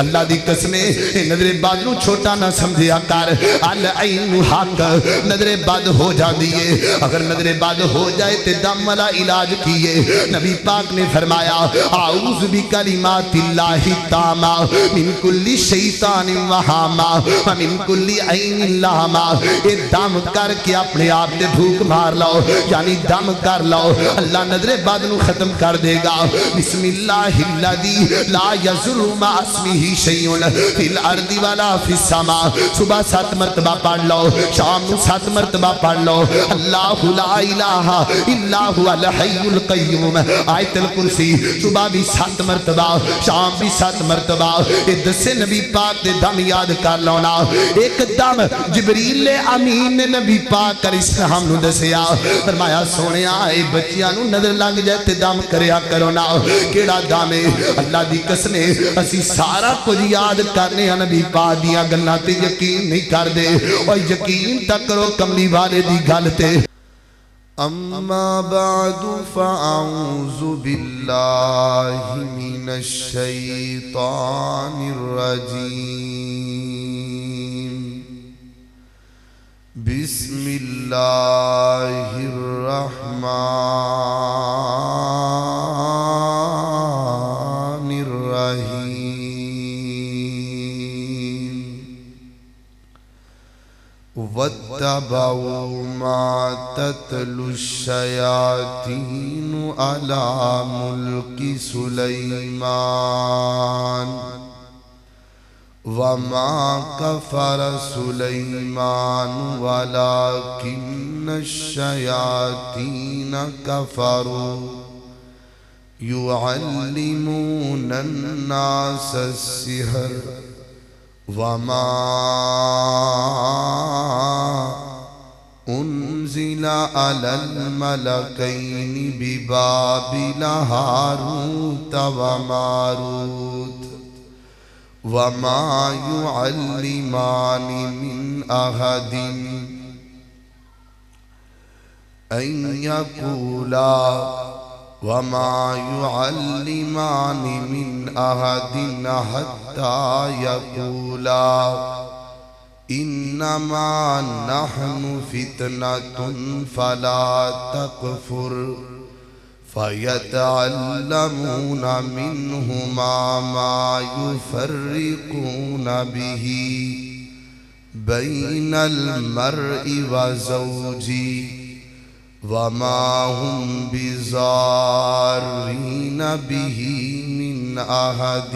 اللہ دی قسم نظر بد نو چھوٹا نہ سمجھیا کر العین حق نظر بد ہو جاندی ہے اگر نظر بد ہو جائے تے دم والا علاج کیے نبی پاک نے فرمایا اعوذ بکلمات اللہ التامہ من کل شیطان وہامہ ومن کل عین لامہ اے دم کر کے اپنے آپ تے بھوک مار لو یعنی دم کر لو اللہ نظر بد نو ختم کر دے گا بسم اللہ الذی لا یضر مع اسمہ شیء فی الارض ولا فی السماء صبح 7 مرتبہ پڑھ لو شام نو 7 مرتبہ پڑھ لو اللہ لا الہ الا هو الحی القیوم آیت الکرسی صبح بھی 7 مرتبہ شام بھی 7 مرتبہ دسے نبی پاک دے دم یاد کر لونا ایک دم جبریل امین نے نبی پاک کر اسلام نو دسیا فرمایا سونے آئے بچیاں نو نظر لگ جائے تے دم کریا کرو نا کیڑا دم ہے اللہ دی قسم اسی سارا کچھ یاد کرنے ہیں نبی پاک دیاں گلاں تے یقین نہیں کر دے اور یقین تک کرو کملی والے دی گل تے اما بعد فاعوذ باللہ من الشیطان الرجیم بسم اللہ الرحمن الرحیم واتبعوا ما تتلو الشیاطین علی ملک سلیمان وما كفر سليمان ولكن الشياطين كفروا يعلمون الناس السحر وما أنزل على الملكين ببابل هاروت وماروت وما يعلمان من أحد أن يقولا وما يعلمان من أحد حتى يقولا إنما نحن فتنة فلا تكفر فَيَتَعَلَّمُونَ مِنْهُمَا مَا يُفَرِّقُونَ بِهِ بَيْنَ الْمَرْءِ وَزَوْجِهِ وَمَا هُمْ بِضَارِّينَ بِهِ مِنْ أَحَدٍ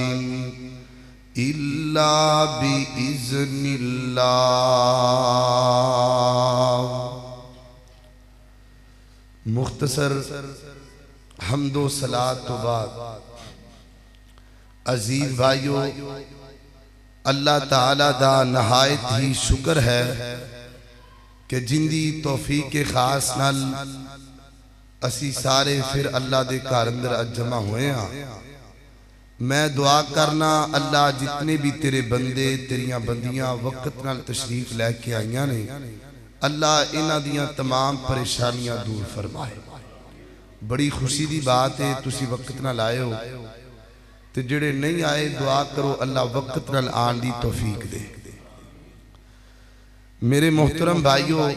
إِلَّا بِإِذْنِ اللَّهِ مختصر حمد و صلاۃ و بعد عزیز بھائیو اللہ تعالیٰ دا نہایت ہی شکر ہے کہ جندی توفیق خاص نال اسی سارے پھر اللہ دے گھر اندر جمع ہوئے ہاں میں دعا کرنا اللہ جتنے بھی تیرے بندے تیریاں بندیاں وقت نال تشریف لے کے آئیاں نے اللہ انہاں دیاں تمام پریشانیاں دور فرمائے بڑی خوشی دی بات ہے تسی وقت نہ لائے ہو تے جڑے نہیں آئے دعا کرو اللہ وقت نہ آن دی توفیق دے میرے محترم بھائیو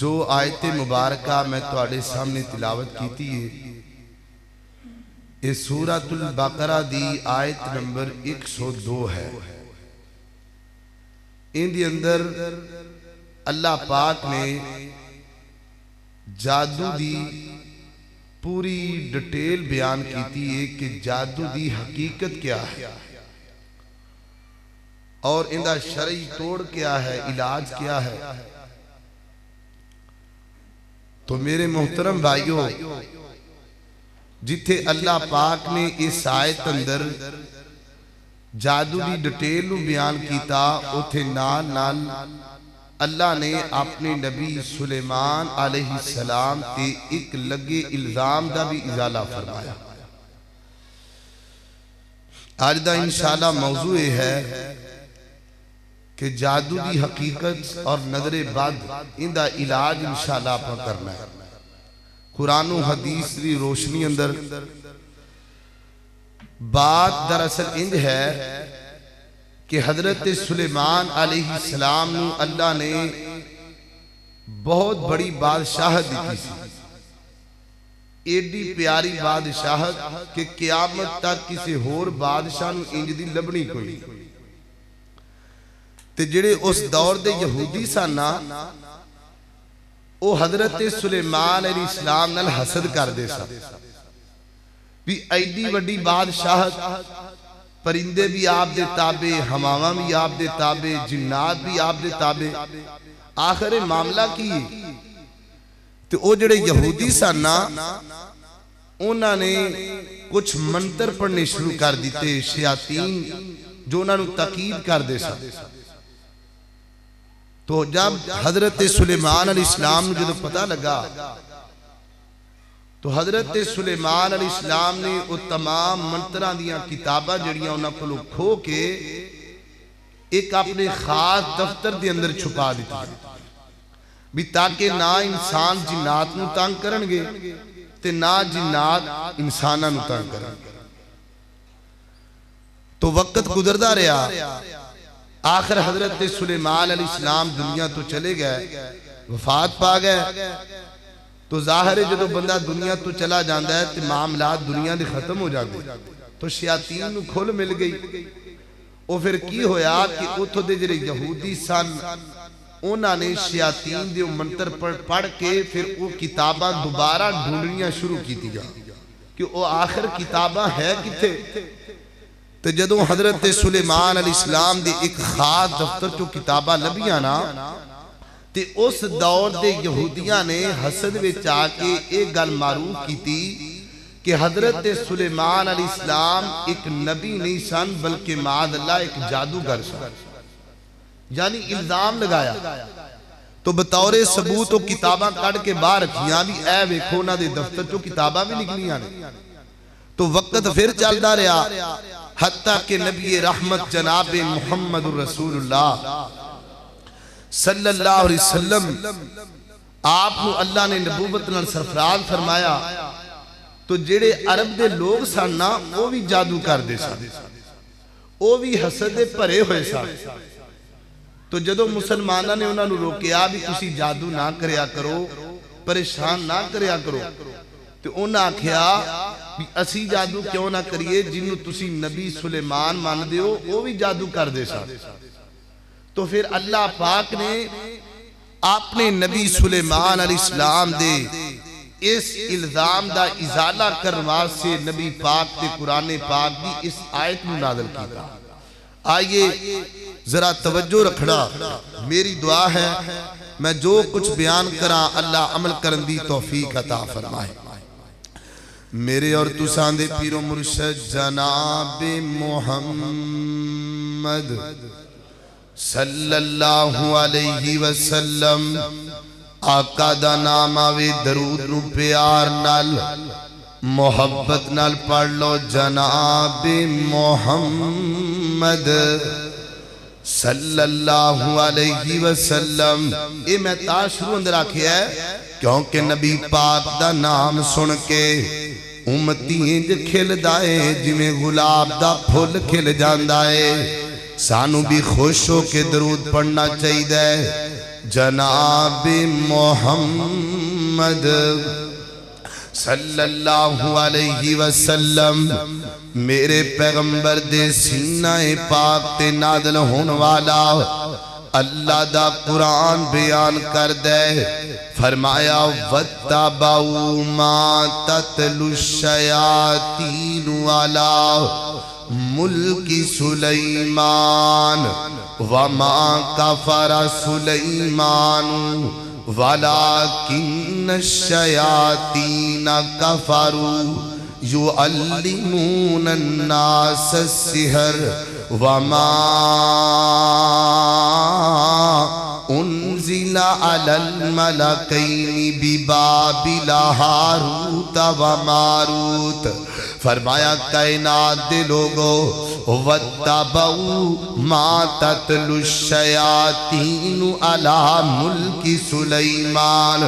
جو آیت مبارکہ میں تواڈے سامنے تلاوت کیتی ہے یہ سورۃ البقرہ دی آیت نمبر 102 ہے ان دی اندر اللہ پاک نے جادو دی پوری ڈیٹیل بیان کیتی ہے کہ جادو دی حقیقت کیا ہے اور ان دا شرعی توڑ کیا ہے علاج کیا ہے تو میرے محترم بھائیو جتھے اللہ پاک نے اس آیت اندر جادو دی ڈیٹیل بیان کیتا اتھے نال نال اللہ نے اپنے نبی سلیمان علیہ السلام تے ایک لگے الزام دا بھی ازالہ فرمایا آج دا انشاءاللہ موضوع ہے کہ جادو دی حقیقت اور نظر بد ان دا علاج انشاءاللہ آپ کرنا ہے قرآن و حدیث دی روشنی اندر بات دراصل انج ہے کہ حضرت سلیمان علیہ السلام نو اللہ نے بہت بڑی بادشاہت دیتی سی، ایڈی پیاری بادشاہت کہ قیامت تک کسی ہور بادشاہ نو انج دی لبنی کوئی تے جڑے اس دور دے یہودی سانا او حضرت سلیمان علیہ السلام نال حسد کر دے سا بھی ایڈی وڈی بادشاہت، پرندے بھی آپ دے تابع، ہماواں بھی آپ دے تابع، جنات بھی آپ دے تابع، آخر معاملہ کی تو او جڑے یہودی سانا انہوں نے کچھ منتر پڑھنے شروع کر دیتے، شیاطین جو انہوں نے تقید کر دے سا۔ تو جب حضرت سلیمان علیہ السلام نے جو پتہ لگا تو حضرت سلیمان علیہ السلام نے وہ تمام منتران دیاں کتابہ جڑیاں انہاں کو کھو کے ایک اپنے خاص دفتر دے اندر چھپا دیتا بھی تاکہ نہ انسان جنات نو تنگ کرنگے تے نہ جنات انسانہ نو تنگ کرنگے۔ تو وقت گزردہ رہا، آخر حضرت سلیمان علیہ السلام دنیا تو چلے گئے، وفات پا گئے۔ تو ظاہر ہے جدو بندہ دنیا تو چلا جاندہ ہے تو معاملات دنیا دے ختم ہو جاندے، تو شیاطین نو کھول مل گئی۔ اور پھر کی ہویا کہ اتھو دے جڑے یہودی سن انہاں نے شیاطین دے منتر پڑھ کے پھر وہ کتاباں دوبارہ ڈھونڈنیاں شروع کی دیا کہ وہ آخر کتاباں ہے کتے۔ تو جدو حضرت سلیمان علیہ السلام دے ایک خاص دفتر جو کتاباں لبیاں نا تے اس دور دے یہودیاں نے حسد وچ آ کے ایک گل معروف کی تھی کہ حضرت سلیمان علیہ السلام ایک نبی نہیں سن بلکہ معاذ اللہ ایک جادوگر سن، یعنی الزام لگایا۔ تو بطور ثبوت و کتاباں کڑ کے باہر رکھیاں بھی اے ویکھو نہ دے دفتر جو کتاباں بھی نکلیاں نے۔ تو وقت پھر چلدا رہا حتیٰ کہ نبی رحمت جناب محمد رسول اللہ صلی اللہ علیہ وسلم آپ کو اللہ نے نبوت نال سرفراز فرمایا۔ تو جڑے عرب دے لوگ سننا وہ بھی جادو کر دے سن، وہ بھی حسد دے بھرے ہوئے سن۔ تو جدو مسلمانہ نے انہوں نے روکیا بھی کسی جادو نہ کریا کرو، پریشان نہ کریا کرو، تو انہوں نے آکھیا بھی اسی جادو کیوں نہ کریے جنہوں تسی نبی سلیمان مان دیو وہ بھی جادو کر دے سن۔ تو پھر اللہ پاک نے اپنے نبی سلیمان علیہ السلام دے اس الزام دا ازالہ کروا سے نبی پاک تے قرآن پاک دی اس آیت میں نازل کیتا۔ آئیے ذرا توجہ رکھنا، میری دعا ہے میں جو کچھ بیان کراں اللہ عمل کرن دی توفیق عطا فرمائے۔ میرے اور تساں دے پیر و مرشد جناب محمد صلی اللہ علیہ وسلم آقا دا نام آوے درود نو پیار نال محبت نال پڑھ لو جناب محمد صلی اللہ علیہ وسلم۔ اے میں تاشرو اندر آکھے ہے کیونکہ نبی پاک دا نام سن کے امتی انج کھل دائے جمیں غلاب دا پھول کھل جاندائے۔ سانو بھی خوش ہو کے درود پڑھنا چاہیے دے جناب محمد صلی اللہ علیہ وسلم۔ میرے پیغمبر دے سینہ پاک تے نازل ہون والا اللہ دا قرآن بیان کر دے، فرمایا وَاتَّبَعُوا مَا تَتْلُو الشَّيَاطِينُ عَلَىٰ ملک سلیمان وما کفر سلیمان ولکن الشیاطین کفروا یعلمون الناس السحر وما انزل علی الملکین ببابل ہاروت و ماروت. فرمایا کائنات دے لوگو وَاتَّبَعُوا مَا تَتْلُو الشَّيَاطِینُ عَلَى مُلْکِ سُلَیمان.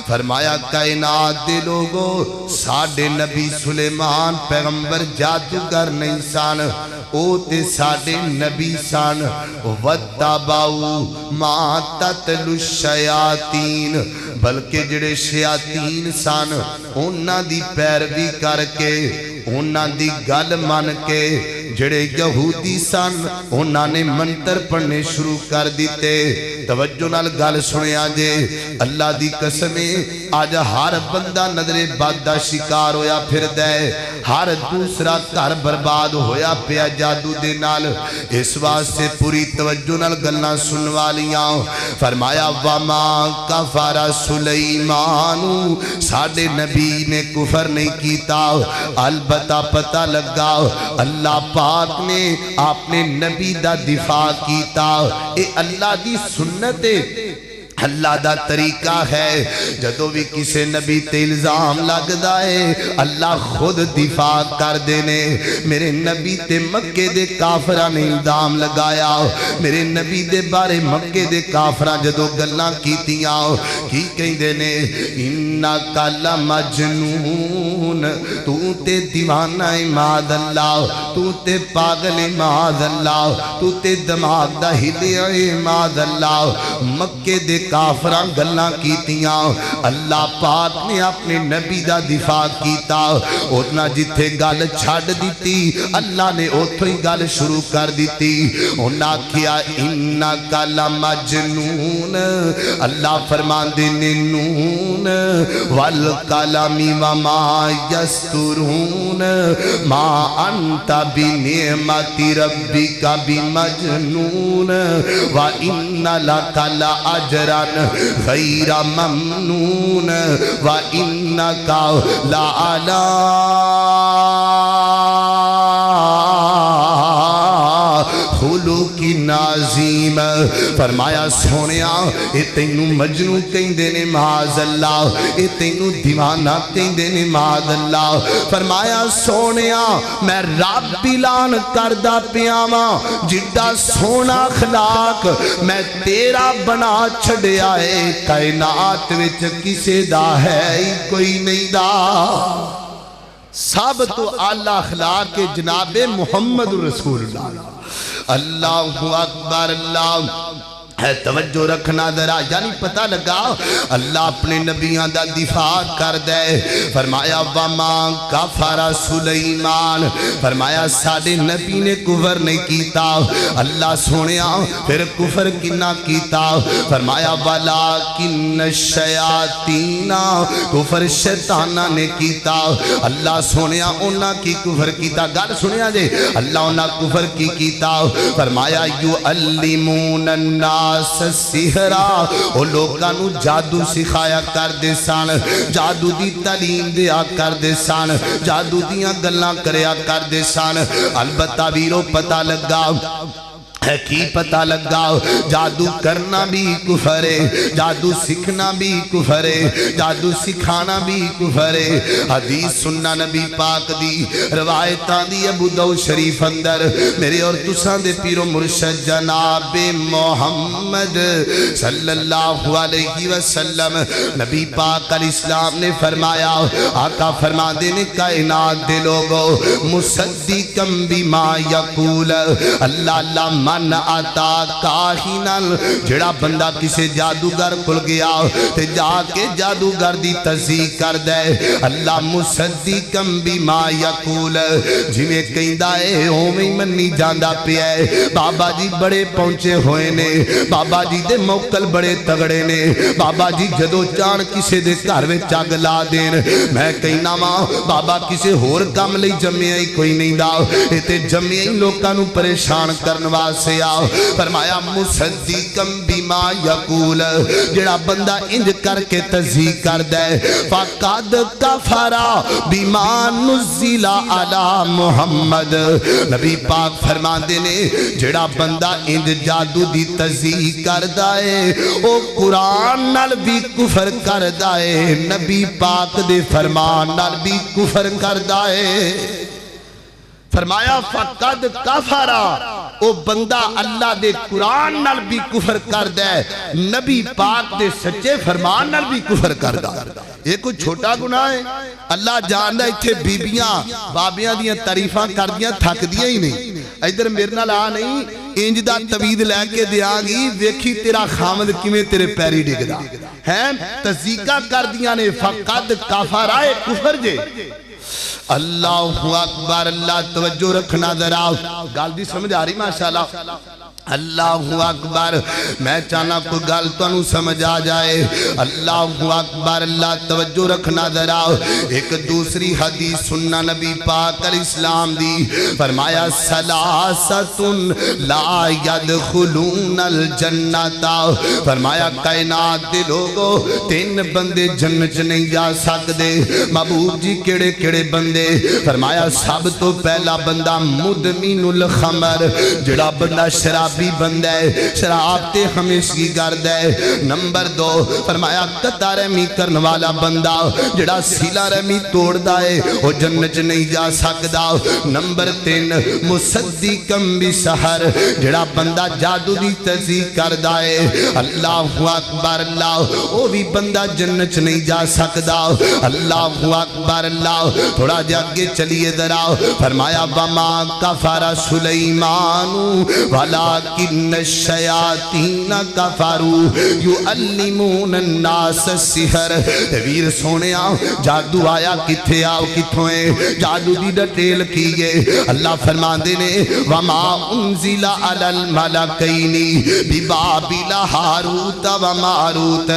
فرمایا کائنات دے لوگو ساڑھے نبی سلیمان پیغمبر جادوگر نہیں سان، او تے ساڑھے نبی سان. وَاتَّبَعُوا مَا تَتْلُو الشَّيَاطِینُ، بلکہ جڑے شیاطین سان انہاں دی پیروی کر کے انہاں دی گل مان کے جڑے یہودی سن انہاں نے منتر پڑھنے شروع کر دیتے. توجہ نال گل سنیا جے، اللہ دی قسمیں آج ہر بندہ نظر بد دا شکار ہویا پھر دے، ہر دوسرا گھر برباد ہویا پیا جادو دے نال. اس واسطے پوری توجہ نال گلاں سن والیاں. فرمایا وما کفر سلیمان، ساڈے نبی نے کفر نہیں کیتا، البتہ پتہ لگا اللہ پاک نے اپنے نبی دا دفاع کیتا. اے اللہ دی سنت ہے، اللہ دا طریقہ ہے. جدو بھی کسے نبی تے الزام لگ دائے اللہ خود دفاع کر دینے. میرے نبی تے مکے دے کافرہ نے الزام لگایا، میرے نبی دے بارے مکے دے کافرہ جدو گلاں کیتیاں کی کہیں دینے انکا لمجنون، تو تے دیوانہ ماد اللہ، تو تے پاگل ماد اللہ، تو تے دماغ دا ہلیا ماد اللہ. مکے دے کافران گلاں کیتیاں، اللہ پاک نے اپنے نبی دا دفاع کیتا. اتنا جتھے گل چھڑ دیتی اللہ نے اتھو ہی گل شروع کر دیتی. انہاں کیا انکا لمجنون، اللہ فرمان دینے نون والقلم وما یسترون ما انت بنعمت ربک بمجنون وان لک لاجرا غیر ممنون وانک لعلی خلق نازیم. فرمایا سونیا اے تینوں مجنون کہیں دینے معاذ اللہ، اے تینوں دیوانہ کہیں دینے معاذ اللہ. فرمایا سونیا میں رب اعلان کردہ پیاواں جڈا سونا اخلاق میں تیرا بنا چھڑے آئے، کائنات وچ کسے دا ہے ہی کوئی نہیں دا. سب تو اعلی اخلاق کے جناب محمد رسول اللہ. اللہ اکبر. اللہ ہے توجہ رکھنا ذرا، یعنی پتہ لگا اللہ اپنے نبیان دا دفاع کر دے. فرمایا وما کفر سلیمان، فرمایا ساڑھے نبی نے کفر نہیں کیتا. اللہ سونیا پھر کفر کنا کیتا. فرمایا ولیکن الشیاطین، کفر شیطانہ نے کیتا. اللہ سونیا انہاں کی کفر کیتا. گل سنیا جے اللہ انہاں کفر کی کیتا. فرمایا یعلمون الناس سحرا، او لوگانو جادو سکھایا کر دے سان، جادو دی تعلیم دیا کر دے سان، جادو دیاں گلاں کریا کر دے سان. البتہ ویرو پتہ لگا کی پتہ لگا جادو کرنا بھی کفر ہے، جادو سکھنا بھی کفر ہے، جادو سکھانا بھی کفر ہے. حدیث سننا نبی پاک دی روایتاں دی ابو داؤد شریف اندر میرے اور تساں دے پیر و مرشد جناب محمد صلی اللہ علیہ وسلم نبی پاک علیہ السلام نے فرمایا، آقا فرما دینے کائنات دے لوگو مصدقم بما یقول، اللہ اللہ من آتا کاہنال، جڑا بندہ کسے جادوگر کھل گیا تے جا کے جادوگر دی تصدیق کر دے. اللہ مصدقم بما یقول، جویں کہندا اے اوویں منی جاندا پیا ہے. بابا جی بڑے پہنچے ہوئے نے، بابا جی دے موکل بڑے تگڑے نے، بابا جی جدو جان کسے دے گھر وچ اگ لا دین. میں کہنا وا بابا کسے ہور کم لئی جمیا ہی کوئی نہیں دا، اے تے جمیا ہی لوکاں نوں پریشان کرن واسطے آ. فرمایا مصدقم بما بیما یقول جڑا بندہ انج کر کے تصدیق کردا ہے فقد کفرا بیما نزل علی محمد نبی پاک فرماندے نے جڑا بندہ انج جادو دی تصدیق کردا ہے او قرآن نال بھی کفر کردا ہے نبی پاک دے فرمان نال بھی کفر کردا ہے فرمایا فقد کفرا او بندہ اللہ دے قرآن نال بھی کفر کردا ہے نبی پاک دے سچے فرمان نال بھی کفر کردا یہ کوئی چھوٹا گناہ ہے اللہ جاندا ایتھے بیبیاں بابیاں دیاں تعریفاں کردیاں تھک دیاں ہی نہیں ادھر میرے نال آ نہیں انج دا توید لے کے دیاں گی ویکھی تیرا خامد کیویں تیرے پیری ڈگدا ہیں تصدیقہ کردیاں نے فقد کفر آئے کفر جے اللہ اکبر اللہ توجہ رکھنا ذرا گل دی سمجھ آ رہی ماشاءاللہ اللہ اکبر میں چاہنا کوئی گل تانوں سمجھ آ جائے اللہ اکبر اللہ توجہ رکھنا ذرا ایک دوسری حدیث سننا نبی پاک علیہ السلام دی فرمایا ثلاثۃ لا يدخلون الجنت فرمایا کائنات دے لوگو تین بندے جنت نہیں جا سکدے محبوب جی کیڑے کیڑے بندے فرمایا سب تو پہلا بندہ مدمن الخمر جڑا بندہ شراب بھی بندہ ہے شراب تے ہمیشگی کردا ہے نمبر 2 فرمایا قطع رحمی کرن والا بندہ جڑا سیلا رحمی توڑدا ہے وہ جنت نہیں جا سکدا نمبر 3 مصدقم بسحر جڑا بندہ جادو دی تصدیق کردا ہے اللہ اکبر اللہ وہ بھی بندہ جنت نہیں جا سکدا اللہ اکبر اللہ تھوڑا جا آگے چلیے ذرا فرمایا وما کفر سلیمان ولا ولكن الشیاطین کفروا یعلمون الناس السحر ویر سونیا جادو آیا کتھے آؤ کتھوں ہے جادو دی ڈٹیل کیے اللہ فرماندے نے وما انزل علی الملکین ببابل ہاروت و ماروت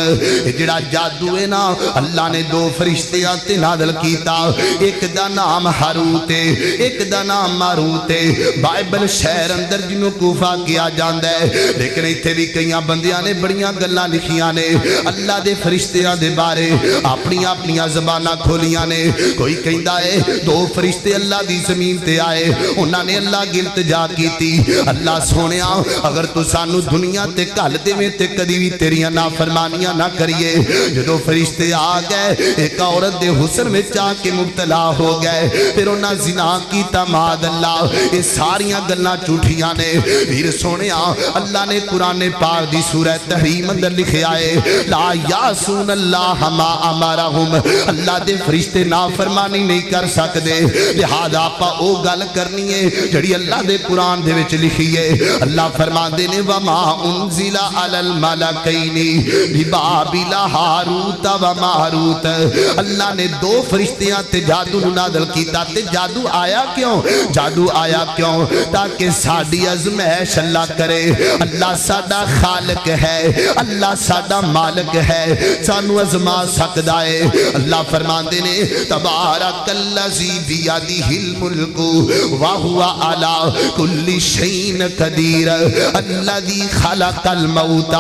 جڑا جادو ہے نا اللہ نے دو فرشتیاں تے نازل کیتا ایک دا نام ہاروت ہے ایک دا نام ماروت ہے بائبل شہر اندر جنوں کوفہ کیا جاندا ہے لیکن ایتھے بھی کئیاں بندیاں نے بڑیاں گلاں لکھیاں نے اللہ دے فرشتیاں دے بارے اپنی اپنی زباناں کھولیاں نے کوئی کہندا ہے دو فرشتے اللہ دی زمین تے آئے انہاں نے اللہ کی التجا کیتی اللہ سونیا اگر تو سانو دنیا تے گھل دیویں تے کدی بھی تیریاں نافرمانیاں نہ کریے جدوں فرشتے آ گئے ایک عورت دے حسن وچ آ کے مبتلا ہو گئے پھر انہاں زنا کیتا ماد اللہ یہ ساریاں گلاں جھوٹیاں نے ویر سونیا اللہ نے قرآن پاک دی سورہ تحریم اندر لکھے آئے لا یاسون اللہ ما امرہم اللہ دے فرشتے نافرمانی نہیں کر سکدے لہذا آپا او گل کرنی ہے جڑی اللہ دے قرآن دے وچ لکھی ہے اللہ فرماندے نے وما انزل علی الملکین ببابل ہاروت و ماروت اللہ نے دو فرشتیاں تے جادو نازل کیتا تے جادو آیا کیوں تاکہ ساڈی ازمائش اللہ کرے اللہ ساڈا خالق ہے اللہ ساڈا مالک ہے سانو ازما سکدا ہے اللہ فرماندے نے تبارک الذی بیدہ الملک وہو علی کل شیء قدیر الذی خلق الموت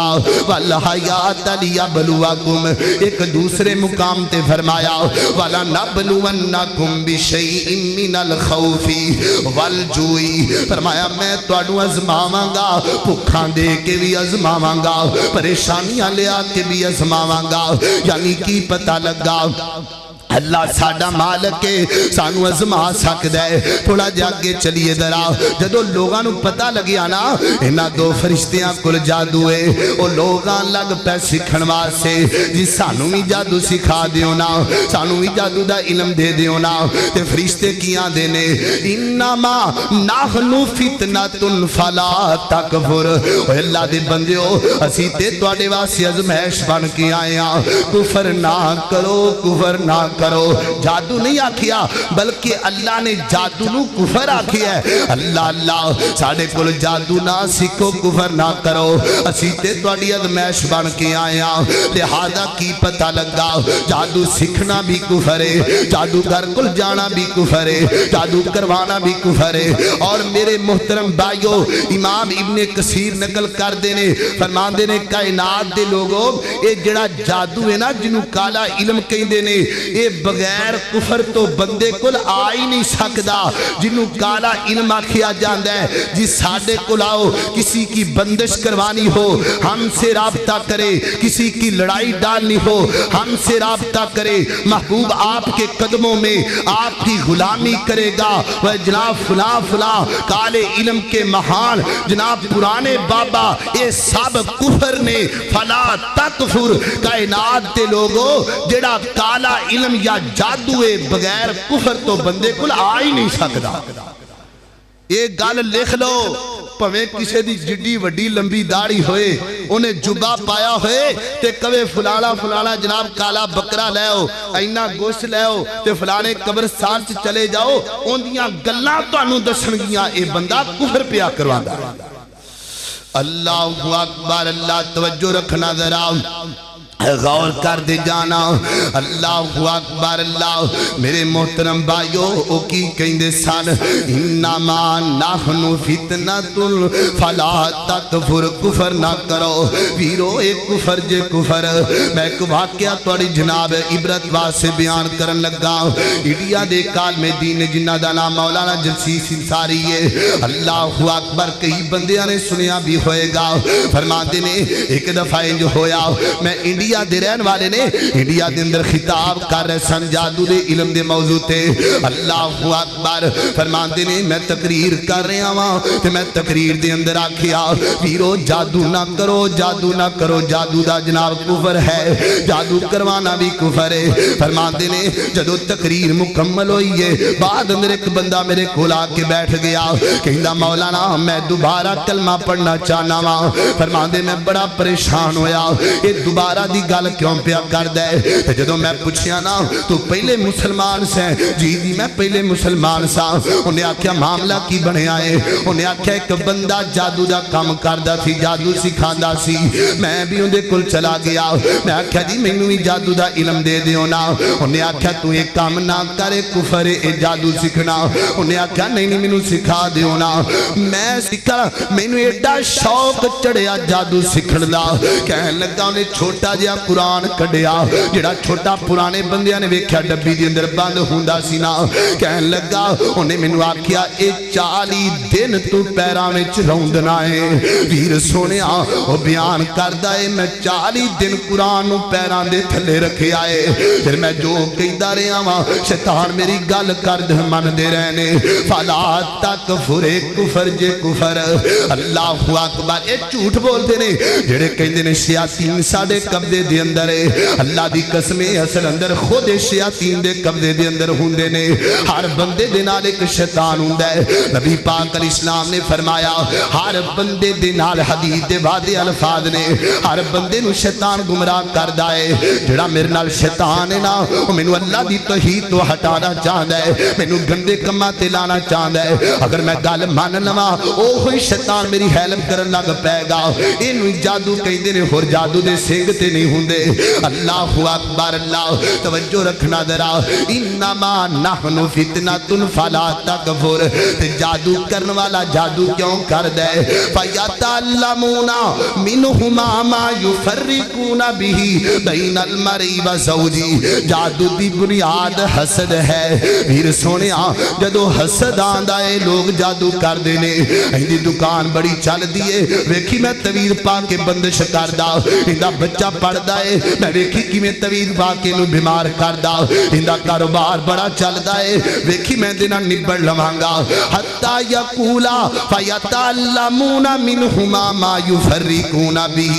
والحیات لیبلوکم ایک دوسرے مقام تے فرمایا وَلَنَبْلُوَنَّكُمْ بِشَيْءٍ مِّنَ الْخَوْفِ وَالْجُوعِ فرمایا میں تواڈوں ازماواں گا بھکھاں دے کے بھی ازماواں گا پریشانیاں لے آ کے بھی ازماواں گا یعنی کی پتہ لگا اللہ ساڈا مالک ہے سانو ازما سکدا ہے تھوڑا جا کے چلیے ذرا جدوں لوگاں نوں پتہ لگیا نا انہاں دو فرشتیاں کول جادو ہے او لوگاں لگ پے سکھن واسطے جی سانو بھی جادو سکھا دیو نا سانو بھی جادو دا علم دے دیو نا تے فرشتے کیاں دے نے انما نحن فتنۃ فلا تکفر او اللہ دے بندیو اسی تے تواڈے واسطے ازمائش بن کے آئے ہاں کفر نہ کرو کرو. جادو نہیں آکھیا بلکہ اللہ نے جادو نو کفر آکھیا ہے. اللہ اللہ ساڑے کل جادو نہ سکھو کفر نہ کرو. اسی تے تواڈی ادمیش بن کے آیا لہذا کی پتہ لگا جادو سکھنا بھی کفر ہے, جادو گھر کل جانا بھی کفر ہے, جادو کروانا بھی کفر ہے. اور میرے محترم بھائیو امام ابن کثیر نقل کر دینے فرمان دینے کائنات دے لوگوں اے جڑا جادو ہے نا جنہوں کالا علم کہیں دینے اے بغیر کفر تو بندے کل آئی نہیں سکدا. جنہوں کالا علم آکھیا جاندہ ہے جی ساڑے کل آؤ کسی کی بندش کروانی ہو ہم سے رابطہ کرے, کسی کی لڑائی ڈالنی ہو ہم سے رابطہ کرے, محبوب آپ کے قدموں میں آپ کی غلامی کرے گا. وہ جناب فلاں فلاں کالے علم کے مہان جناب پرانے بابا اے سب کفر نے فلا تکفر. کائنات دے لوگوں جڑا کالا علم یا جادوے بغیر کفر تو بندے کل آ ہی نہیں سکدا. ایک گال لکھ لو پویں کسے دی جڈی وڈی لمبی داڑھی ہوئے انہیں جبا پایا ہوئے تے کبھے فلانا فلانا جناب کالا بکرا لے ہو اینا گوشت لے ہو تے فلانے قبرستان سے چلے جاؤ ان دیاں گلاں تو انہوں دشنگیاں اے بندہ کفر پیا کروان دا. اللہ اکبر. اللہ توجہ رکھنا ذرا غور کر دے جانا. اللہ اکبر. اللہ میرے محترم بھائیو او کی کہندے سن انما نحن فتنۃ فلا تکفر. کفر نہ کرو ویرو اے کفر جے کفر. میں ایک واقعہ تواڈی جناب عبرت واسطے بیان کرن لگا. انڈیا دے کالم دین جنہ دا نام مولانا جسیس انصاری ہے. اللہ اکبر. کئی بندیاں نے سنیا بھی ہوئے گا. فرماتے نے ایک دفعہ جو ہویا میں انڈیا دے رہن والے نے انڈیا دے اندر خطاب کر رہے سن جادو دے علم دے موضوع تے. اللہ اکبر. فرماندے نے میں تقریر کر رہا ہوں تے میں تقریر دے اندر آکھیا ویرو جادو نہ کرو جادو نہ کرو جادو دا جناب کفر ہے, جادو کروانا بھی کفر ہے. فرماندے نے جدو تقریر مکمل ہوئی ہے بعد اندر ایک بندہ میرے کھول آ کے بیٹھ گیا کہندا مولانا میں دوبارہ کلمہ پڑھنا چاہنا ہاں. فرماندے میں بڑا پریشان ہویا یہ دوبارہ دی گل کیوں پیا کر دے. جدو میں پوچھیا نا تو پہلے مسلمان سے جی جی میں پہلے مسلمان سا. انہیں آکھیا معاملہ کی بنے آئے. انہیں آکھیا ایک بندہ جادو دا کام کردہ تھی جادو سکھاندہ سی میں بھی ان دے کل چلا گیا. میں آکھیا جی میں نوی جادو دا علم دے دیو نا. انہیں آکھیا تو ایک کام نہ کرے کفر اے جادو سکھنا. انہیں آکھیا نہیں میں نو سکھا دیو نا. میں سکھا میں نو ایڈا شوق چڑھیا جادو سکھن دا. کہنے لگا انہیں چھوٹا جا قرآن کڑیا جڑا چھوٹا پرانے بندیاں نے ویکھیا ڈبی دی اندر بند ہوندا سی نا. کہن لگا انہیں مینوں آکھیا اے 40 دن تو پیراں وچ روندنا ہے. ویر سونیا او بیان کردا اے میں 40 دن قرآن نو پیراں دے تھلے رکھے آئے. پھر میں جو کہندا رہیا واں شیطان میری گل کر دے من دے رہنے فلا تکفر کفر جے کفر. اللہ اکبر. اے جھوٹ بولدے نے جڑے کہندے نے شیاطین ساڈے قبضے دے اندر ہے. اللہ دی قسم اصل اندر خود شیاطین دے قبضے دے اندر ہوندے نے. ہر بندے دے نال ایک شیطان ہوندا ہے. نبی پاک علیہ السلام نے فرمایا ہر بندے دے نال حدیث دے وعدے الفاظ نے ہر بندے نو شیطان گمراہ کردا ہے. جڑا میرے نال شیطان ہے نا او مینوں اللہ دی توحید تو ہٹانا چاہندا ہے, مینوں گندے کماں تے لانا چاہندا ہے. اگر میں گل مان لواں اوہی شیطان میری ہیلپ کرن لگ پے گا. اینوں جادو کہندے نے ہور جادو دے سنگ تے نہیں ہوندے. اللہ اکبر. اللہ توجہ رکھنا ذرا انما نحن فتنۃ فلا تکفر. تے جادو کرن والا جادو کیوں کر دے فیتعلمون منہما ما یفرقون به بین المرء وزوجہ. جادو دی بنیاد حسد ہے. ویر سونیا جدو حسد آندا ہے لوگ جادو کر دے نے. ایندی دکان بڑی چل دی ہے ویکھی میں تویر پا کے بندش کردا ایندا بچہ پڑھدا ہے میں ویکھی کیویں تویر پا کے نو بیمار کردا. ایندا کاروبار بڑا چلدا ہے ویکھی میں دے نال نبڑ لواں گا. حتی یقولا فیتعلمون منہما ما یفرقون به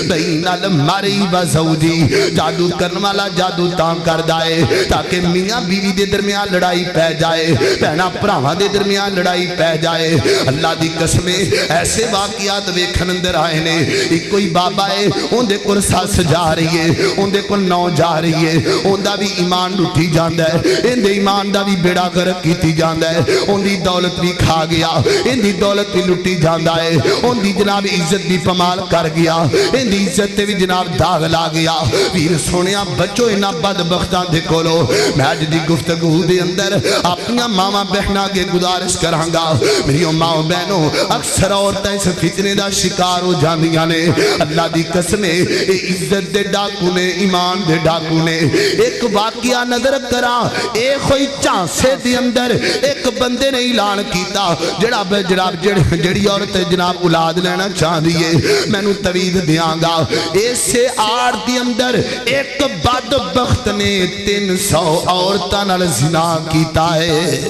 بین المرء وزوجہ. جادو کرن والا جادو تاں کردا ہے تاکہ میاں بیوی دے درمیان لڑائی پہ جائے, بہناں بھراواں دے درمیان لڑائی پہ جائے. اللہ دی قسم ایسے واقعات ویکھن اندر آئے نے. ایک کوئی بابا ہے اون دے کول ساس سس جا رہی ہے اندے کو نو جا رہی ہے اندہ بھی ایمان لٹھی جاندہ ہے اندے ایمان دا بھی بیڑا غرق کیتی جاندہ ہے اندی دولت بھی کھا گیا اندی دولت بھی لٹھی جاندہ ہے اندی جناب عزت بھی پمال کر گیا اندی عزت تے بھی جناب داغ لا گیا ویر سونیا بچو انہا بدبختان دے کولو میں آج دی گفتگو دے اندر اپنی ماما بہنا کے گزارش کرانگا میری ماں بہنوں اکثر عورتیں اس فتنے دا شکار ہو جاندیاں نے اللہ دی قسمیں اے عزت دے ڈاکو نے ایمان دے ڈاکو نے ایک واقعہ نظر کرا ایک ہوئی چانسے دے اندر ایک بندے نے اعلان کیتا جڑی عورت جناب اولاد لینا چاہ دیئے میں نو توید دیاں گا ایسے آر دی اندر ایک بدبخت نے 300 عورتاں نال زنا کیتا ہے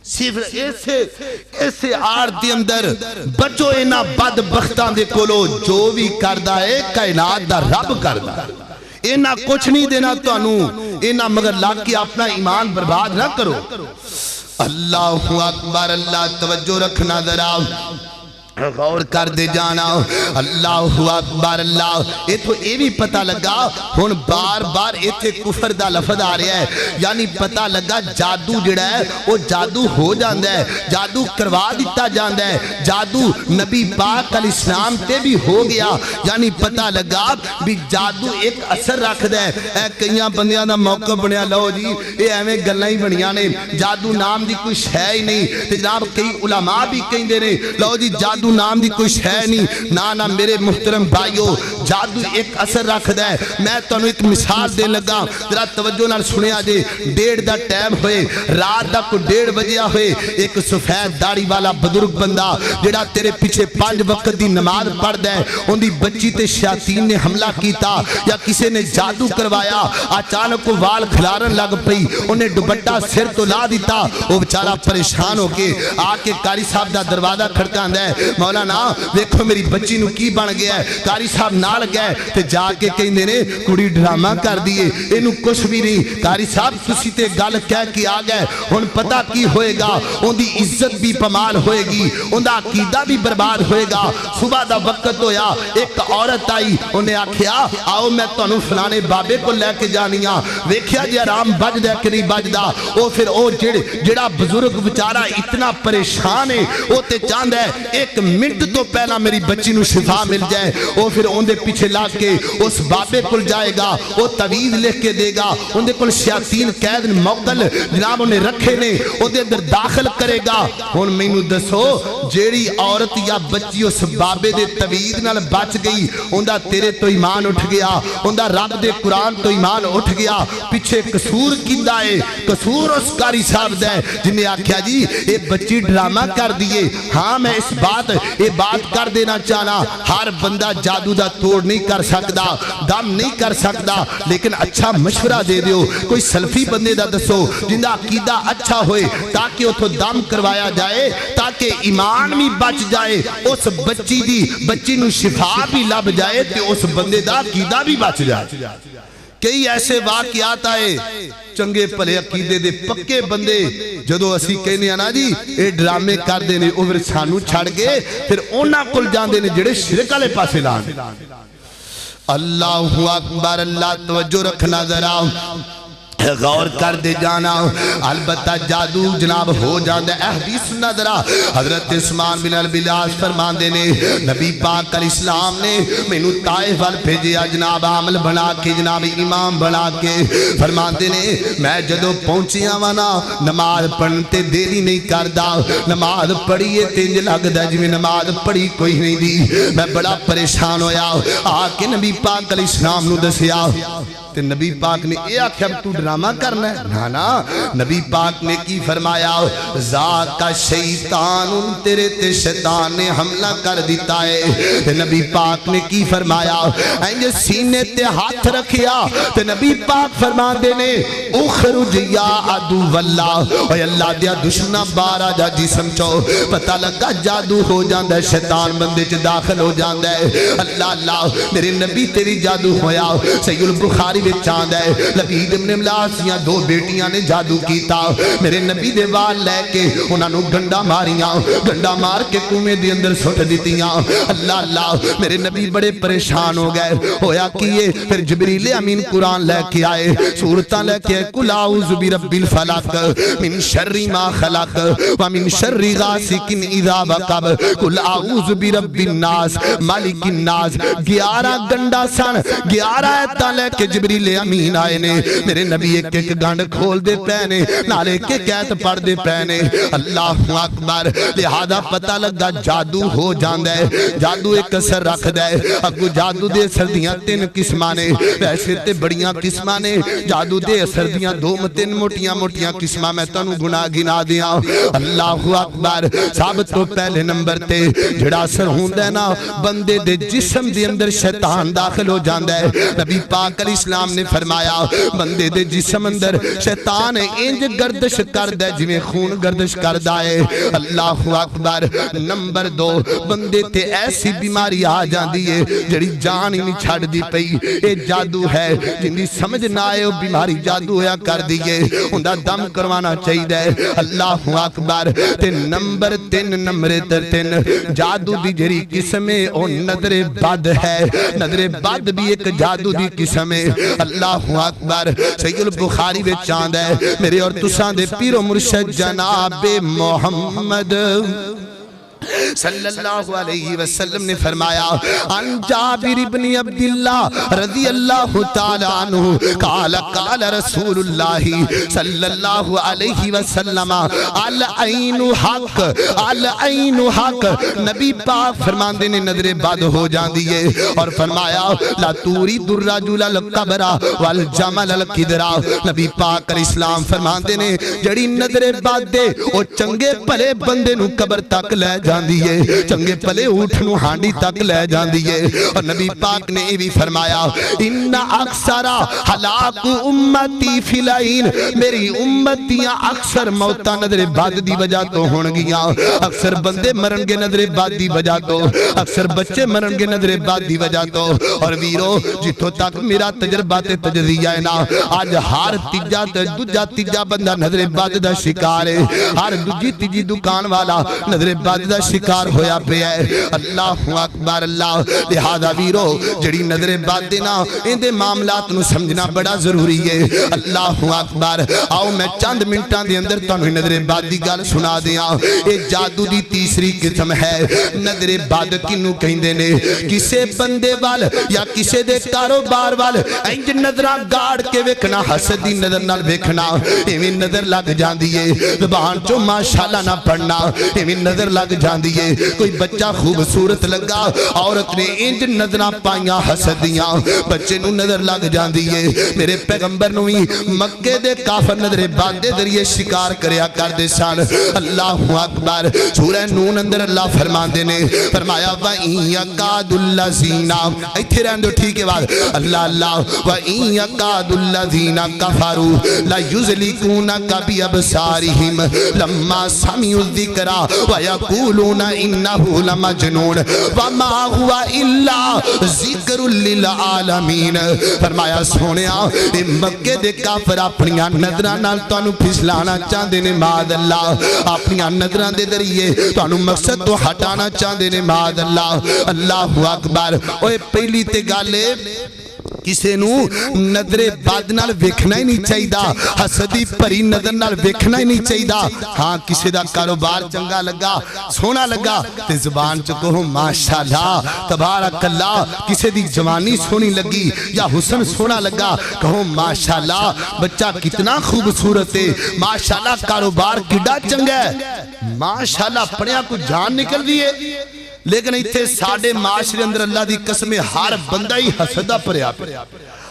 صرف ایسے آر دی اندر بچو اینا بدبختان دے کولو جو بھی کردہ ہے کائنات دا رب کردہ اینا کچھ نہیں دینا تو انو اینا مگر لاکھ کی اپنا ایمان برباد نہ کرو اللہ اکبر اللہ توجہ رکھنا ذرا غور کر دے جانا اللہ اکبر اللہ یہ تو یہ بھی پتہ لگا ہن بار بار ایتھے کفر دا لفظ آ رہا ہے یعنی پتہ لگا جادو جڑا ہے وہ جادو ہو جاندہ ہے جادو کروا دیتا جاندہ ہے جادو نبی پاک علیہ السلام تے بھی ہو گیا یعنی پتہ لگا بھی جادو ایک اثر رکھ دے اے کئیاں بندیاں دا موقع بنیا لو جی اے ایویں گلاں ہی بنیاں نے جادو نام دی کوئی شے ہی نہیں تے جناب کئی علماء بھی کہندے نے لو جی جادو نام دی کوئی شے نہیں نانا میرے محترم بھائیو جادو ایک اثر رکھ دے میں تو انہوں ایک مثال دے لگا ذرا توجہ نال سنیا جے 1:30 دا ٹائم ہوئے رات دا کو 1:30 بجیا ہوئے ایک سفید داڑھی والا بزرگ بندہ جڑا تیرے پیچھے 5 وقت دی نماز پڑھ دے ان دی بچی تے شیاطین نے حملہ کیتا یا کسی نے جادو کروایا اچانک کو وال کھلارن لگ پئی انہیں دوپٹہ سر تو لا دیتا وہ بیچارہ پریشان ہو کے آ کے قاری صاحب دا دروازہ کھڑکاندا ہے مولانا دیکھو میری بچی نو کی بن گیا ہے قاری صاحب نال گئے تے جا کے کہندے نے کڑی ڈرامہ کر دیے اینو کچھ بھی نہیں قاری صاحب تسی تے گل کہہ کے آ گئے ہن پتہ کی ہوئے گا اون دی عزت بھی پمال ہوئے گی اون دا عقیدہ بھی برباد ہوئے گا صبح دا وقت ہویا ایک عورت آئی انہیں آکھیا آؤ میں تانوں فلانے بابے کو لے کے جانیاں ویکھیا جی آرام بج دے کہ نہیں بجدا او پھر او جڑا بزرگ بیچارہ اتنا پریشان ہے او تے چاہندا ہے ایک منٹ تو پہلا میری بچی نو شفا مل جائے وہ پھر اندے پیچھے لاگ کے اس بابے کل جائے گا وہ تویز لکھ کے دے گا اندے کل شیاطین قید موکل جناب انہیں رکھے نے اندے اندر داخل کرے گا ہن مینوں دسو جیڑی عورت یا بچی اس بابے دے تویز نال بچ گئی اندہ تیرے تو ایمان اٹھ گیا اندہ رب دے قرآن تو ایمان اٹھ گیا پیچھے قصور کیندہ ہے قصور اس قاری صاحب دے جنہیں آکھیا جی اے بچی ڈرامہ کر دیئے ہاں میں اس بات کر دینا چاہنا ہر بندہ جادو دا توڑ نہیں کر سکتا دم نہیں کر سکتا لیکن اچھا مشورہ دے دیو کوئی سلفی بندے دا دسو جن دا عقیدہ اچھا ہوئے تاکہ اتھو دم کروایا جائے تاکہ ایمان بھی بچ جائے اس بچی نو شفا بھی لب جائے تے اس بندے دا عقیدہ بھی بچ جائے کئی ایسے واقعات آئے چنگے پلے عقیدے دے پکے بندے جدو اسی کہنے آنا جی اے ڈرامے کر دینے اوور سانو چھڑ گئے پھر اونا کل جان دینے جڑے شرک والے پاسے لان اللہ اکبر اللہ توجہ رکھنا ذرا غور کر دے جانا البتہ جادو جناب ہو جاندے حدیث نظرہ حضرت عثمان بن البلاس فرمان دینے نبی پاک علیہ السلام نے مینو طائف وال بھیجیا جناب عامل بنا کے جناب امام بنا کے فرمان دینے میں جدو پہنچیا وانا نماز پڑھتے دیری نہیں کردا نماز پڑھیے تینج لگ دا جی میں نماز پڑھی کوئی نہیں دی میں بڑا پریشان ہویا آکے نبی پاک علیہ السلام نو دسیا تے نبی پاک نے اے آکھیا تو ڈرامہ کرنا ہے نا نبی پاک نے کی فرمایا ذاکا شیطان تیرے تے شیطان نے حملہ کر دیتا ہے تے نبی پاک نے کی فرمایا اینجے سینے تے ہاتھ رکھیا تے نبی پاک فرما دینے اخرج یا عدو واللہ اے اللہ دیا دشمنہ بارا جا جسم چو پتہ لگا جادو ہو جاندہ ہے شیطان بندے چ داخل ہو جاندہ ہے اللہ اللہ میرے نبی تیری جادو ہویا سید البخاری بخاری وچ آندا ہے لبید ابن ملاس دیاں دو بیٹیاں نے جادو کیتا میرے نبی دے وال لے کے انہاں نو گنڈا ماریاں گنڈا مار کے کنویں دے اندر سٹ دتیاں اللہ اللہ میرے نبی بڑے پریشان ہو گئے ہویا کیے پھر جبریل امین قرآن لے کے آئے سورتاں لے کے قل اعوذ برب الفلق من شر ما خلق ومن شر غاسق اذا وقب قل اعوذ برب الناس مالک الناس 11 گنڈا سن 11 ایتاں لے کے جبریل امین آئے نے میرے نبی ایک ایک گنڈ کھول دے پینے نالے کے ایت پڑھ دے پینے اللہ اکبر لہذا پتہ لگا جادو ہو جاندا ہے جادو ایک اثر رکھ دے اگو جادو دے اثر دیاں 3 قسماں نے ویسے تے بڑیاں قسماں نے جادو دے اثر دیاں 2-3 موٹیاں موٹیاں قسماں میں تانوں گنا دیاں اللہ اکبر سب تو پہلے نمبر تے جڑا اثر ہوندا ہے نا بندے دے جسم دے اندر شیطان داخل ہو جاندا ہے نبی پاک علیہ السلام نے فرمایا بندے دے جسم اندر شیطان انج گردش کردا ہے جویں خون گردش کردا ہے اللہ اکبر نمبر 2 بندے تے ایسی بیماری آ جاندی ہے جڑی جان ہی نہیں چھڑ دی پئی اے جادو ہے جن دی سمجھ نہ آئے او بیماری جادو ہویا کر دیئے اوندا دم کروانا چاہیے ہے اللہ اکبر تے نمبر 3 جادو دی جڑی قسم ہے او نظر بد ہے نظر بد بھی ایک جادو دی قسم ہے اللہ اکبر صحیح البخاری وچ آندا ہے میرے اور تساں دے پیر و مرشد جناب محمد صلی اللہ علیہ وسلم نے فرمایا ان جابر بن عبداللہ رضی اللہ تعالی عنہ قال قال رسول اللہ صلی اللہ علیہ وسلم العین حق العین حق نبی پاک فرماندے نے نظر بد ہو جاندی ہے اور فرمایا لا تورید الرجل القبر والجمل القدرا نبی پاک علیہ السلام فرماندے نے جڑی نظر بد دے او چنگے بھلے بندے نو قبر تک لے جاندی ہے چنگے پلے اٹھ نو ہانڈی تک لے جاندی ہے اور نبی پاک نے یہ بھی فرمایا ان اکثر ہلاک امتی فی العین میری امتیاں اکثر موتاں نظر بد دی وجہ تو ہون گیاں اکثر بندے مرن گے نظر بد دی وجہ تو اکثر بچے مرن گے نظر بد دی وجہ تو اور ویرو جتوں تک میرا تجربہ تے تجزیہ ہے نا آج ہر تیجا بندہ نظر بد دا شکار ہے ہر دوجی تیجی دکان والا نظر بد دا شکار ہویا پہ ہے اللہ اکبر اللہ لہذا ویرو جڑی نظر بد دینا ان دے معاملات نو سمجھنا بڑا ضروری ہے اللہ اکبر آؤ میں چند منٹاں دے اندر تانوں نظر بد دی گل سنا دیاں اے جادو دی تیسری قسم ہے نظر بد کینوں کہندے نے کسے بندے وال یا کسے دے کاروبار وال انج نظراں گاڑ کے ویکھنا حسد دی نظر نال ویکھنا ایویں نظر لگ جاندی ہے زبان چوں ماشاءاللہ نہ پڑھنا ایویں نظر لگ جاندی ہے کوئی بچہ خوبصورت لگا عورت نے انج نظراں پائیاں حسدیاں بچے نو نظر لگ جاندی ہے میرے پیغمبر نو ہی مکے دے کافر نظر بد دے ذریعے شکار کریا کر دے سن اللہ اکبر سورہ نون اندر اللہ فرماندے نے فرمایا وَإِن يَكَادُ الَّذِينَ ایتھے رہن دو ٹھیک ہے بات اللہ اللہ وَإِن يَكَادُ الَّذِينَ كَفَرُوا لَيُزْلِقُونَكَ بِأَبْصَارِهِمْ لَمَّا سَمِعُوا الذِّكْرَ وَيَقُولُونَ إِنَّهُ لَمَجْنُونٌ وَمَا هُوَ إِلَّا ذِكْرٌ لِلْعَالَمِينَ فرمایا سونیا اے مکے دے کافر اپنیاں نظراں نال تانوں پھسلانا چاہندے نے معاذ اللہ اپنیاں نظراں دے ذریعے تانوں مقصد تو ہٹانا چاہندے نے معاذ اللہ اللہ اکبر اوے پہلی تے گل کسے نو نظر بد نال ویکھنا ہی نہیں چاہیدا حسدی بھری نظر نال ویکھنا ہی نہیں چاہیدا ہاں کسے دا کاروبار چنگا لگا سونا لگا تے زبان چ کہو ماشاءاللہ تبارک اللہ کسے دی جوانی سونی لگی یا حسن سونا لگا کہو ماشاءاللہ بچہ کتنا خوبصورت ہے ماشاءاللہ کاروبار کڈا چنگا ہے ماشاءاللہ پڑھیا کو جان نکل دی ہے لیکن ایتھے ساڑھے معاشرے اندر اللہ دی قسم ہر بندہ ہی حسدہ پریا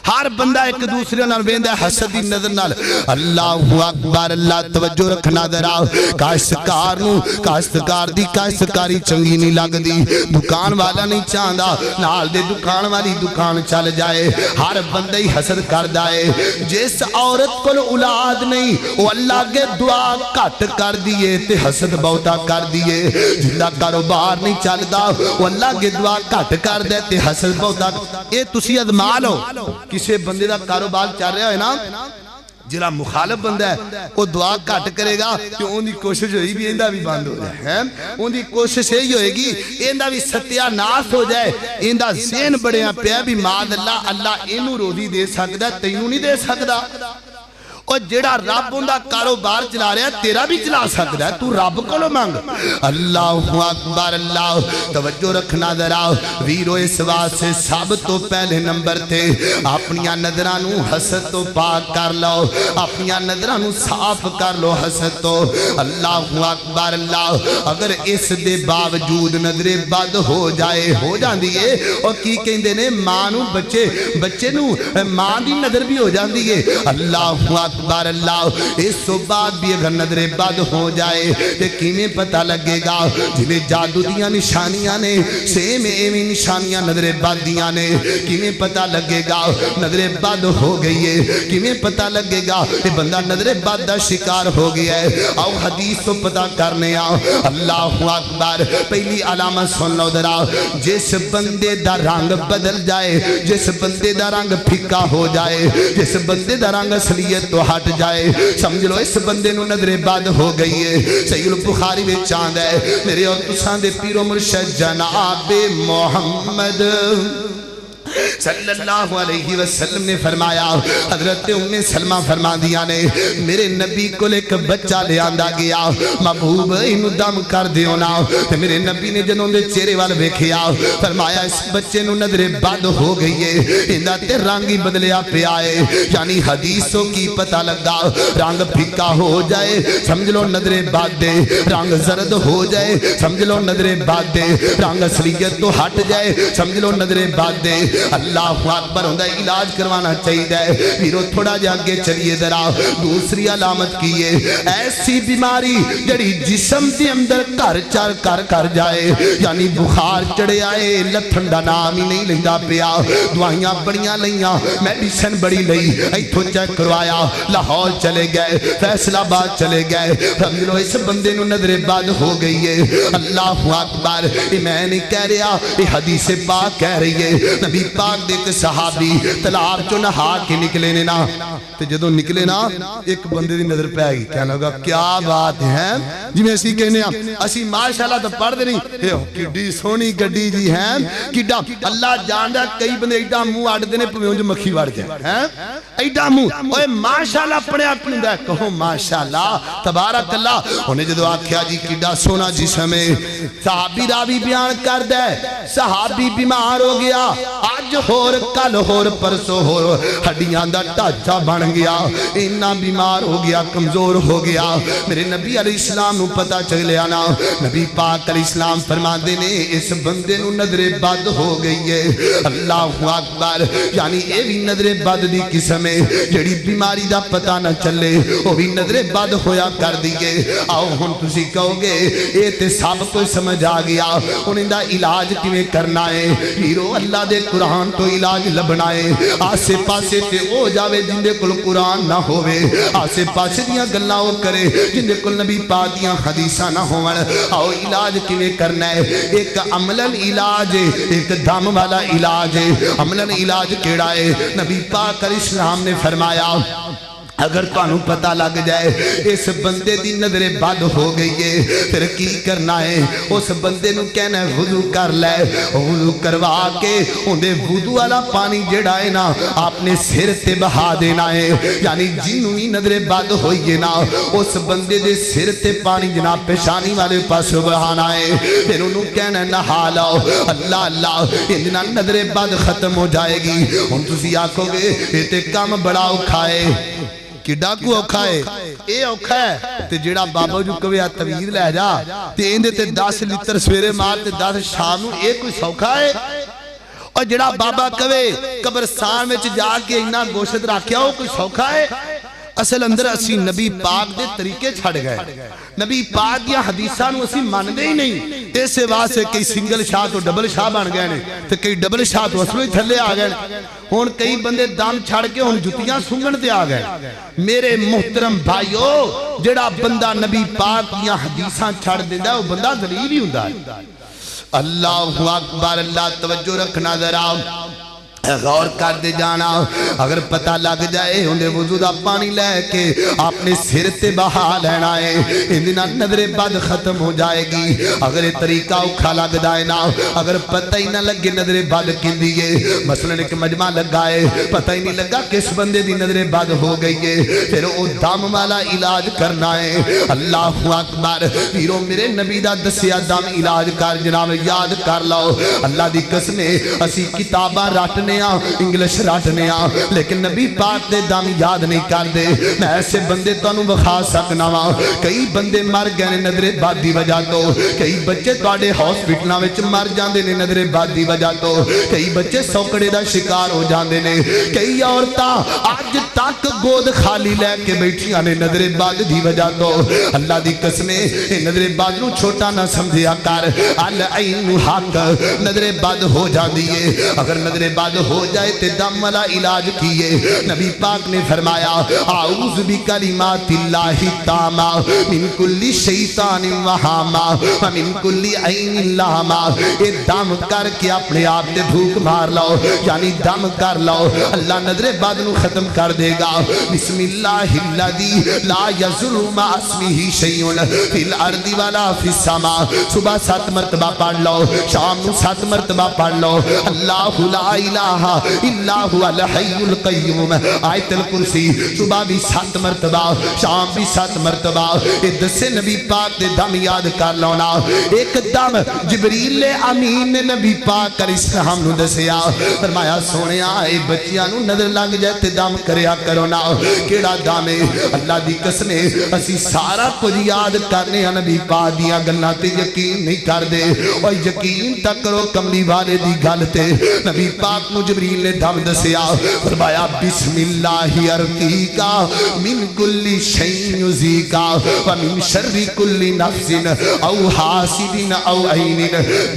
ہر بندہ ایک دوسرے نال ویندا ہے حسد دی نظر نال اللہ اکبر اللہ توجہ رکھنا ذرا کاشتکار نو کاشتکار دی کاشتکاری چنگی نہیں لگدی دکان والا نہیں چاہندا نال دے دکان والی دکان چل جائے ہر بندہ ہی حسد کردا ہے جس عورت کول اولاد نہیں او اللہ کے دعا گھٹ کر دیے تے حسد بہتا کر دیے جندا کاروبار نہیں چلدا او اللہ کے دعا گھٹ کر دے تے حسد بہتا اے تسی ازما لو کسی بندے دا کاروبار چل رہا ہے نا جڑا مخالف بندہ ہے وہ دعا گھٹ کرے گا کہ ان دی کوشش ہوئی بھی ایندا بھی بند ہو جائے ان دی کوشش یہی ہوئے گی ایندا بھی ستیہ ناس ہو جائے ایندا ذہن بڑیاں پیا بھی ماد اللہ اینو روزی دے سکدا تینوں نہیں دے سکدا اور جڑا رب ہوندا کاروبار چلا رہا ہے تیرا بھی چلا سکتا ہے تو رب کو مانگ اللہ اکبر اللہ توجہ رکھنا ذرا ویرو اس واسطے سب تو پہلے نمبر تے اپنی نظرانو حسد تو پاک کر لو اپنی نظرانو صاف کر لو حسد تو اللہ اکبر اللہ اگر اس دے باوجود نظر بد ہو جائے ہو جاندی ہے اور کی کہندے نے ماں نو بچے نو ماں دی نظر بھی ہو جاندی ہے اللہ اکبر اللہ اس تو بعد بھی اگر نظر بد ہو جائے تو کیمیں پتہ لگے گا جنہیں جادو دیاں نشانیاں نے سیم ایویں نشانیاں نظر بد دیاں نے کیمیں پتہ لگے گا نظر بد ہو گئی ہے کیمیں پتہ لگے گا کہ بندہ نظر بد دا شکار ہو گیا ہے آؤ حدیث تو پتہ کرنے آؤ اللہ اکبر پہلی علامت سن لو ذرا جس بندے دا رنگ بدل جائے جس بندے دا رنگ پھکا ہو جائے جس بندے دا رنگ اصلیت تو ہٹ جائے سمجھ لو اس بندے نو نظر بد ہو گئی ہے صحیح البخاری میں چاند ہے میرے اور تساں دے پیر و مرشد جناب محمد صلی اللہ علیہ وسلم نے فرمایا حضرت ام سلمہ فرما دیا نے میرے نبی کو ایک بچہ لے آندہ گیا محبوب انہوں دم کر دیو نا میرے نبی نے جنہوں دے چہرے وال ویکھیا فرمایا اس بچے نو نظر بد ہو گئی ہے اندہ تے رنگی بدلیا پہ آئے یعنی حدیثوں کی پتہ لگا رنگ پھکا ہو جائے سمجھ لو نظر بد دے رنگ زرد ہو جائے سمجھ لو نظر بد دے رنگ اصلیت تو ہٹ جائے سمجھ لو نظر بد دے اللہ اکبر ہوندہ علاج کروانا چاہیے ہے میرو تھوڑا جاگے چلیے ذرا دوسری علامت کیے ایسی بیماری جڑی جسم دے اندر کر جائے یعنی بخار چڑھے آئے لتھن دا نام ہی نہیں لیندہ پیا دوائیاں بڑیاں لیاں میڈیسن بڑی لئی ایتھو چیک کروایا لاہور چلے گئے فیصلہ آباد چلے گئے سمجھ لو اس بندے نو نظر بد ہو گئی ہے اللہ اکبر میں نہیں کہہ رہا یہ حدیث پاک کہہ رہی ہے نبی پاک دیکھ صحابی تلاب چو نہا کے نکلے نے نا تو جدو نکلے نا ایک بندے دی نظر پہ آگی کہنا لگا کیا بات ہے جی میں اسی کہنے اسی ماشاءاللہ تو پڑھ دے نہیں کڈی سونی گڈی جی ہیں کڈا اللہ جان رہا کئی بندے ایڈا مو آڑ دینے پہ جو مکھی وڑ جائے ایڈا مو اوہ ماشاءاللہ پڑھے آپ نے کہو ماشاءاللہ تبارک اللہ انہیں جدو آکھیا جی کڈا سونا جسمیں صحابی راوی بیان کر دے صحابی بیمار ہو گیا آج ہور کل ہور پرسو ہور ہڈیاں دا ٹاچا بن گیا انہا بیمار ہو گیا کمزور ہو گیا میرے نبی علیہ السلام نو پتا چلے آنا نبی پاک علیہ السلام فرما دینے اس بندے نو نظر بد ہو گئی ہے اللہ اکبر یعنی اے بھی نظر بد دی قسم ہے جڑی بیماری دا پتا نہ چلے وہ بھی نظر بد ہویا کر دیئے آؤ ہن تسی کہو گے اے تے سب کوئی سمجھ آ گیا انہیں دا علاج کیویں کرنا ہے ہیرو اللہ دے قرآن تو علاج لبنائے آسے پاسے تے او جاوے جن دے کل قرآن نہ ہوئے آسے پاسے دیاں گلاں ہو کرے جن دے کل نبی پاک دیاں حدیثاں نہ ہوئے آؤ علاج کیویں کرنا ہے ایک عملاً علاج ہے ایک دم والا علاج ہے عملاً علاج کیڑا ہے نبی پاک علیہ السلام نے فرمایا اگر تانوں پتہ لگ جائے اس بندے دی نظر بد ہو گئی ہے پھر کی کرنا ہے اس بندے نو کہنا ہے وضو کر لے وضو کروا کے اندے وضو والا پانی جڑا ہے نا آپ نے سر تے بہا دینا ہے یعنی جنوں ہی نظر بد ہوئی ہے نا اس بندے دے سر تے پانی جناب پیشانی والے پاس بہانا ہے پھر انہوں کہنا ہے نہا لاؤ اللہ اللہ اتنا نظر بد ختم ہو جائے گی ہن تسی آکھو گے یہ تے کام بڑا اکھائے کہ ڈاکو اوکھا ہے اے اوکھا ہے تے جڑا بابا جو کوئی طویل لے جا تے اندے تے 10 لیٹر سویرے مار تے 10 شام نو اے کوئی سوکھا ہے اور جڑا بابا کوئی قبرستان میں جا کے انہا گوشت رکھیا ہو کوئی سوکھا ہے اصل اندر اسی نبی پاک دے طریقے چھڑ گئے نبی پاک یا حدیثاں نو اسی مان دے ہی نہیں ایسے واسے کئی سنگل شاہ تو ڈبل شاہ بن گئے نے تو کئی ڈبل شاہ تو اصلوں ہی تھلے آ گئے ہون کئی بندے دام چھڑ کے ہون جتیاں سنگن تے آ گئے میرے محترم بھائیو جڑا بندہ نبی پاک یا حدیثاں چھڑ دیندہ ہے وہ بندہ ذلیل ہی ہوندہ ہے اللہ اکبر اللہ توجہ رکھنا ذرا غور کر دے جانا اگر پتہ لگ جائے انہیں وضو دا پانی لے کے اپنے سر تے بہا لینا ہے اندنا نظر بد ختم ہو جائے گی اگر یہ طریقہ اوکھا لگ جائے نا اگر پتہ ہی نہ لگے نظر بد کن دیئے مثلا ایک مجمع لگائے پتہ ہی نہیں لگا کس بندے دی نظر بد ہو گئی ہے پھر وہ دم والا علاج کرنا ہے اللہ اکبر پیرو میرے نبی دا دسیا دم علاج کر جناب یاد کر لو اللہ دی قسمیں اسی کتاباں رٹنے انگلش رٹنے لیکن نبی پاک دے دم یاد نہیں کر دے میں ایسے بندے تانوں بخا سکنا وا کئی بندے مر گئے نے نظر بد دی وجہ تو کئی بچے تواڈے ہاسپٹلاں وچ مر جاندے نے نظر بد دی وجہ تو کئی بچے سوکڑے دا شکار ہو جاندے نے کئی عورتاں اج تک گود خالی لے کے بیٹھیاں نے نظر بد دی وجہ تو اللہ دی قسمیں نظر بد نو چھوٹا نہ سمجھیا کر العین حق نظر بد ہو جاندی ہے اگر نظر بد ہو جائے تے دم والا علاج کیے نبی پاک نے فرمایا اعوذ بکلمات اللہ التامہ من کل شیطان وہامہ ومن کل عین لامہ اے دم کر کے اپنے آپ تے بھوک مار لو یعنی دم کر لو اللہ نظر بد نو ختم کر دے گا بسم اللہ الذی لا یضر مع اسمہ شیء فی الارض ولا فی السماء صبح 7 مرتبہ پڑھ لو شام نو 7 مرتبہ پڑھ لو اللہ لا الہ الا هو الحی القیوم آیت الکرسی صبح بھی 7 مرتبہ شام بھی 7 مرتبہ اے دسے نبی پاک دے دم یاد کر لونا ایک دم جبریل امین نے نبی پاک علیہ السلام نو دسیا فرمایا سونیا اے بچیاں نو نظر لگ جائے تے دم کریا کرو نا کیڑا دم ہے اللہ دی قسمیں اسی سارا کچھ یاد کرنے ہیں نبی پاک دیاں گلاں تے یقین نہیں کر دے اور یقین تک کرو کملی والے دی گل تے نبی پاک نو جبریل نے دم دسیا فرمایا بسم اللہ ارقیکا من کل شیء یؤذیکا ومن شر کل نفس او حاسد او عین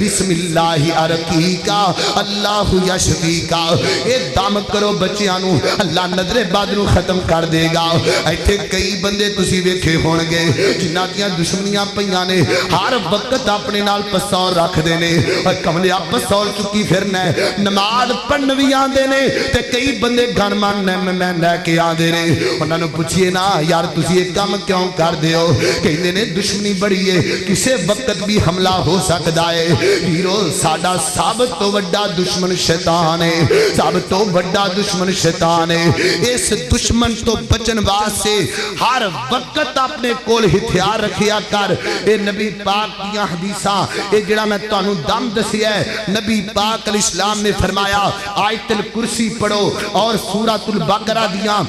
بسم اللہ ارقیکا اللہ یشفیکا اے دم کرو بچیاں نو اللہ نظر بد نو ختم کر دے گا ایتھے کئی بندے تسی ویکھے ہون گے جنہاں دیاں دشمنیاں پیاں نے ہر وقت اپنے نال پسور رکھ دے نے اور کملیا پسور چکی پھرنا ہے نماز پڑھن بھی آندے نے تے کئی بندے گن مان میں لے کے آندے نے انہاں نوں پوچھئے نا یار تسی یہ کام کیوں کر دے ہو کہندے نے دشمنی بڑی ہے کسے وقت بھی حملہ ہو سکدا ہے ہیرو ساڈا سب تو بڑا دشمن شیطان ہے سب تو بڑا دشمن شیطان ہے اس دشمن تو بچن واسطے ہر وقت اپنے کول ہتھیار رکھیا کر اے نبی پاک دیاں حدیثاں اے جڑا میں تانوں دم دسیا ہے نبی پاک علیہ السلام نے فرمایا آیت الکرسی پڑھو اور سورۃ البقرہ دیاں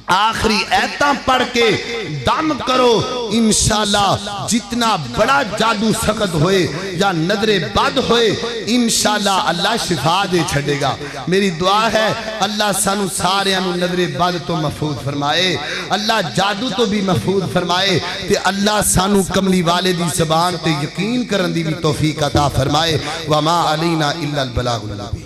آخری ایتاں پڑھ کے دم کرو انشاءاللہ جتنا بڑا جادو سخت ہوئے یا نظر بد ہوئے انشاءاللہ اللہ شفا دے چھڑے گا میری دعا ہے اللہ سانو سارے انو نظر بد تو محفوظ فرمائے اللہ جادو تو بھی محفوظ فرمائے تے اللہ سانو کملی والے دی زبان تے یقین کرن دی بھی توفیق عطا فرمائے وما علینا الا البلاغ المبین